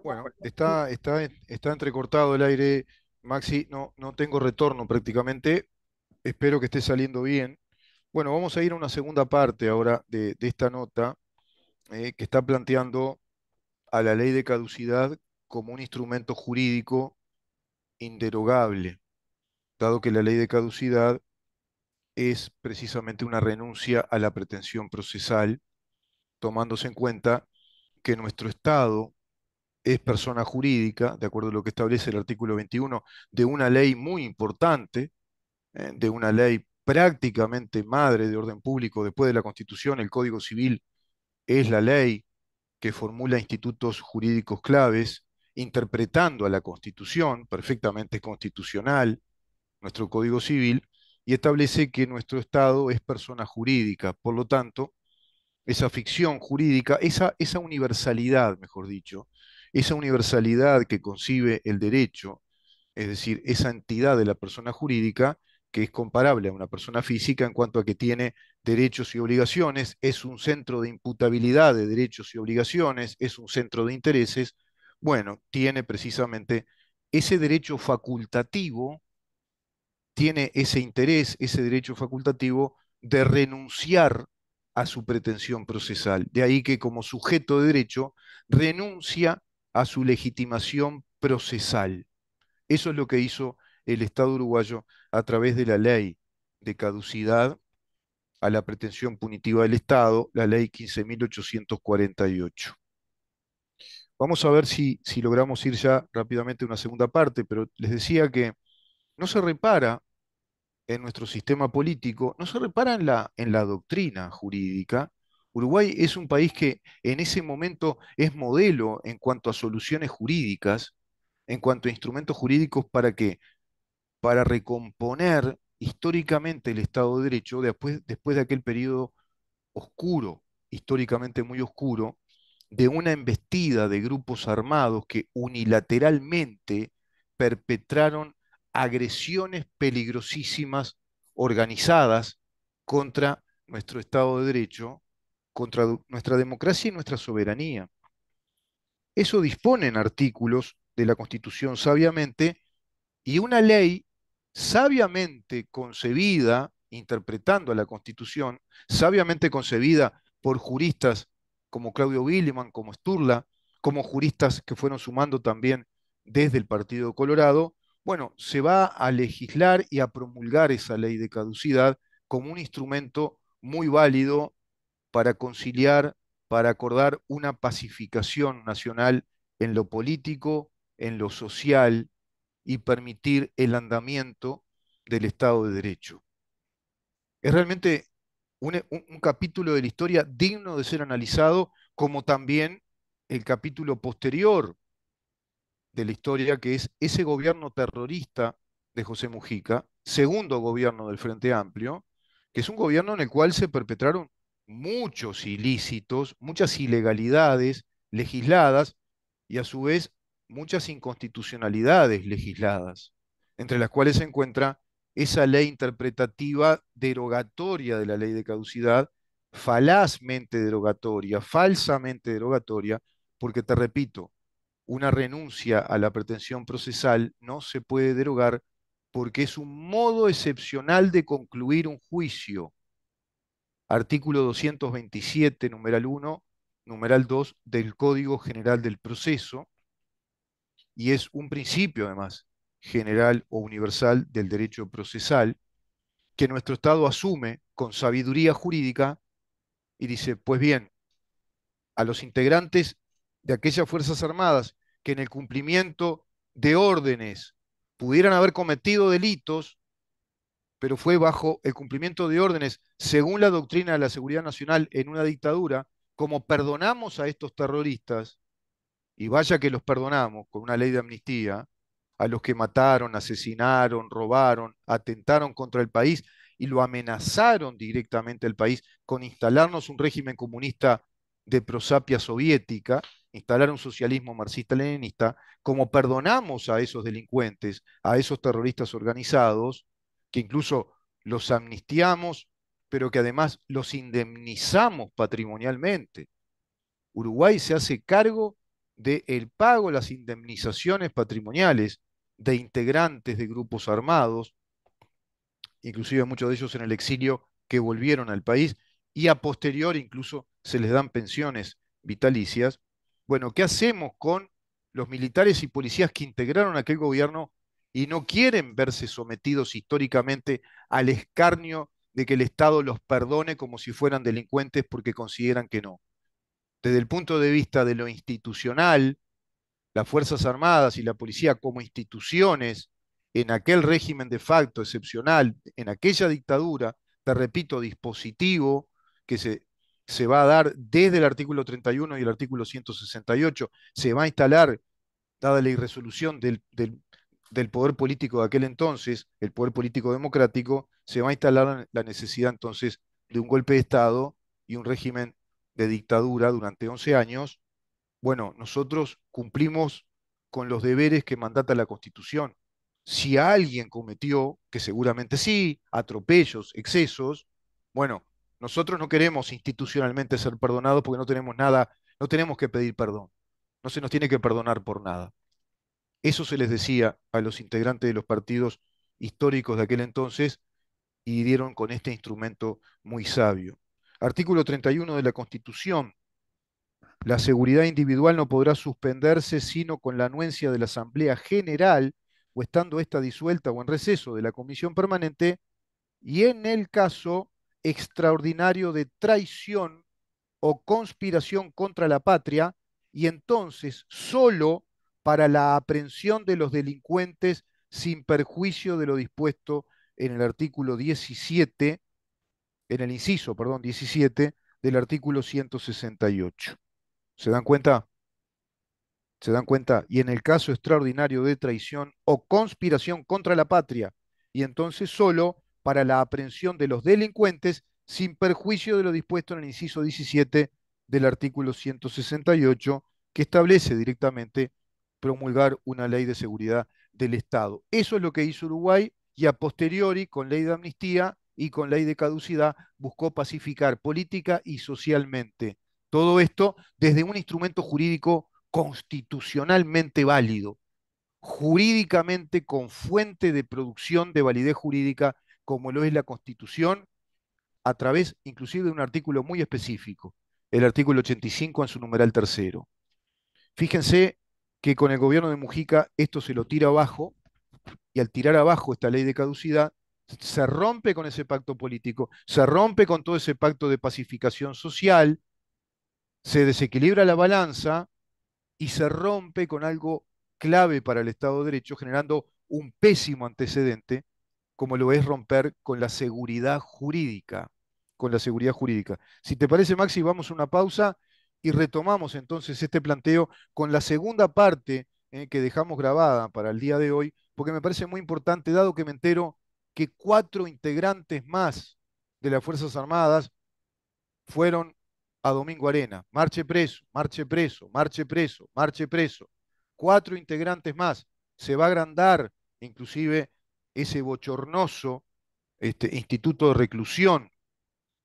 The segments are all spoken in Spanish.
Bueno, está entrecortado el aire, Maxi, no tengo retorno prácticamente, espero que esté saliendo bien. Bueno, vamos a ir a una segunda parte ahora de esta nota que está planteando a la ley de caducidad como un instrumento jurídico inderogable, dado que la ley de caducidad es precisamente una renuncia a la pretensión procesal, tomándose en cuenta que nuestro Estado es persona jurídica, de acuerdo a lo que establece el artículo 21 de una ley muy importante, de una ley prácticamente madre de orden público después de la Constitución. El Código Civil es la ley que formula institutos jurídicos claves, interpretando a la Constitución, perfectamente constitucional, nuestro Código Civil, y establece que nuestro Estado es persona jurídica. Por lo tanto, esa ficción jurídica, esa universalidad, mejor dicho, esa universalidad que concibe el derecho, es decir, esa entidad de la persona jurídica, que es comparable a una persona física en cuanto a que tiene derechos y obligaciones, es un centro de imputabilidad de derechos y obligaciones, es un centro de intereses, bueno, tiene precisamente ese derecho facultativo, tiene ese interés, ese derecho facultativo de renunciar a su pretensión procesal. De ahí que como sujeto de derecho renuncia a su legitimación procesal. Eso es lo que hizo el Estado uruguayo a través de la ley de caducidad a la pretensión punitiva del Estado, la ley 15.848. Vamos a ver si logramos ir ya rápidamente a una segunda parte, pero les decía que no se repara en nuestro sistema político, no se repara en la doctrina jurídica. Uruguay es un país que en ese momento es modelo en cuanto a soluciones jurídicas, en cuanto a instrumentos jurídicos para recomponer históricamente el Estado de Derecho después de aquel periodo oscuro, históricamente muy oscuro, de una embestida de grupos armados que unilateralmente perpetraron agresiones peligrosísimas organizadas contra nuestro Estado de Derecho, contra nuestra democracia y nuestra soberanía. Eso disponen artículos de la Constitución sabiamente y una ley sabiamente concebida, interpretando a la Constitución, sabiamente concebida por juristas como Claudio Williman, como Sturla, como juristas que fueron sumando también desde el Partido Colorado, bueno, se va a legislar y a promulgar esa ley de caducidad como un instrumento muy válido para conciliar, para acordar una pacificación nacional en lo político, en lo social, y permitir el andamiento del Estado de Derecho. Es realmente un capítulo de la historia digno de ser analizado, como también el capítulo posterior de la historia, que es ese gobierno terrorista de José Mujica, segundo gobierno del Frente Amplio, que es un gobierno en el cual se perpetraron muchos ilícitos, muchas ilegalidades legisladas y a su vez muchas inconstitucionalidades legisladas, entre las cuales se encuentra esa ley interpretativa derogatoria de la ley de caducidad, falazmente derogatoria, falsamente derogatoria, porque te repito, una renuncia a la pretensión procesal no se puede derogar porque es un modo excepcional de concluir un juicio. Artículo 227, numeral 1, numeral 2 del Código General del Proceso, y es un principio además general o universal del derecho procesal que nuestro Estado asume con sabiduría jurídica y dice, pues bien, a los integrantes de aquellas Fuerzas Armadas que en el cumplimiento de órdenes pudieran haber cometido delitos, pero fue bajo el cumplimiento de órdenes, según la doctrina de la seguridad nacional en una dictadura, como perdonamos a estos terroristas, y vaya que los perdonamos con una ley de amnistía, a los que mataron, asesinaron, robaron, atentaron contra el país y lo amenazaron directamente al país con instalarnos un régimen comunista de prosapia soviética, instalar un socialismo marxista-leninista, como perdonamos a esos delincuentes, a esos terroristas organizados, que incluso los amnistiamos, pero que además los indemnizamos patrimonialmente. Uruguay se hace cargo del pago, las indemnizaciones patrimoniales de integrantes de grupos armados, inclusive muchos de ellos en el exilio que volvieron al país, y a posteriori incluso se les dan pensiones vitalicias. Bueno, ¿qué hacemos con los militares y policías que integraron aquel gobierno y no quieren verse sometidos históricamente al escarnio de que el Estado los perdone como si fueran delincuentes porque consideran que no? Desde el punto de vista de lo institucional, las Fuerzas Armadas y la policía como instituciones en aquel régimen de facto excepcional, en aquella dictadura, te repito, dispositivo que se va a dar desde el artículo 31 y el artículo 168, se va a instalar, dada la irresolución del poder político de aquel entonces, el poder político democrático, se va a instalar la necesidad entonces de un golpe de Estado y un régimen de dictadura durante 11 años. Bueno, nosotros cumplimos con los deberes que mandata la Constitución. Si alguien cometió, que seguramente sí, atropellos, excesos, bueno, nosotros no queremos institucionalmente ser perdonados porque no tenemos nada, no tenemos que pedir perdón. No se nos tiene que perdonar por nada. Eso se les decía a los integrantes de los partidos históricos de aquel entonces y dieron con este instrumento muy sabio. Artículo 31 de la Constitución: la seguridad individual no podrá suspenderse sino con la anuencia de la Asamblea General o estando ésta disuelta o en receso de la Comisión Permanente y en el caso extraordinario de traición o conspiración contra la patria, y entonces solo para la aprehensión de los delincuentes sin perjuicio de lo dispuesto en el artículo 17, en el inciso, perdón, 17 del artículo 168. ¿Se dan cuenta? ¿Se dan cuenta? Y en el caso extraordinario de traición o conspiración contra la patria, y entonces solo para la aprehensión de los delincuentes sin perjuicio de lo dispuesto en el inciso 17 del artículo 168, que establece directamente promulgar una ley de seguridad del Estado. Eso es lo que hizo Uruguay y a posteriori, con ley de amnistía y con ley de caducidad, buscó pacificar política y socialmente. Todo esto desde un instrumento jurídico constitucionalmente válido, jurídicamente con fuente de producción de validez jurídica, como lo es la Constitución, a través inclusive de un artículo muy específico, el artículo 85 en su numeral tercero. Fíjense que con el gobierno de Mujica esto se lo tira abajo, y al tirar abajo esta ley de caducidad, se rompe con ese pacto político, se rompe con todo ese pacto de pacificación social, se desequilibra la balanza y se rompe con algo clave para el Estado de Derecho, generando un pésimo antecedente, como lo es romper con la seguridad jurídica, con la seguridad jurídica. Si te parece, Maxi, vamos a una pausa y retomamos entonces este planteo con la segunda parte que dejamos grabada para el día de hoy, porque me parece muy importante, dado que me entero que 4 integrantes más de las Fuerzas Armadas fueron a Domingo Arena. Marche preso, marche preso, marche preso, marche preso. 4 integrantes más. Se va a agrandar inclusive ese bochornoso instituto de reclusión,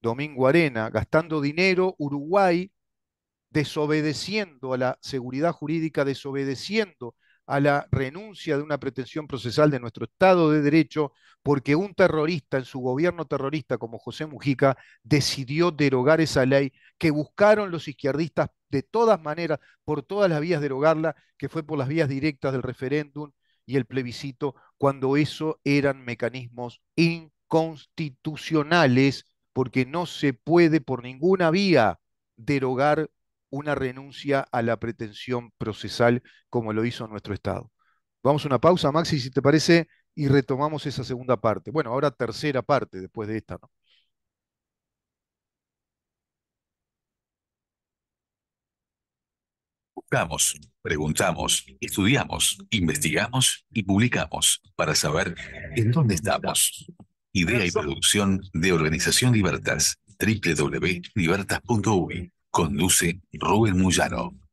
Domingo Arena, gastando dinero, Uruguay desobedeciendo a la seguridad jurídica, desobedeciendo a la renuncia de una pretensión procesal de nuestro Estado de Derecho, porque un terrorista en su gobierno terrorista como José Mujica decidió derogar esa ley que buscaron los izquierdistas de todas maneras, por todas las vías derogarla, que fue por las vías directas del referéndum y el plebiscito, cuando eso eran mecanismos inconstitucionales, porque no se puede por ninguna vía derogar una renuncia a la pretensión procesal como lo hizo nuestro Estado. Vamos a una pausa, Maxi, si te parece, y retomamos esa segunda parte. Bueno, ahora tercera parte después de esta, ¿no? Buscamos, preguntamos, estudiamos, investigamos y publicamos para saber en dónde estamos. Idea y producción de Organización Libertas, www.libertas.uy. Conduce Rubén Muyano.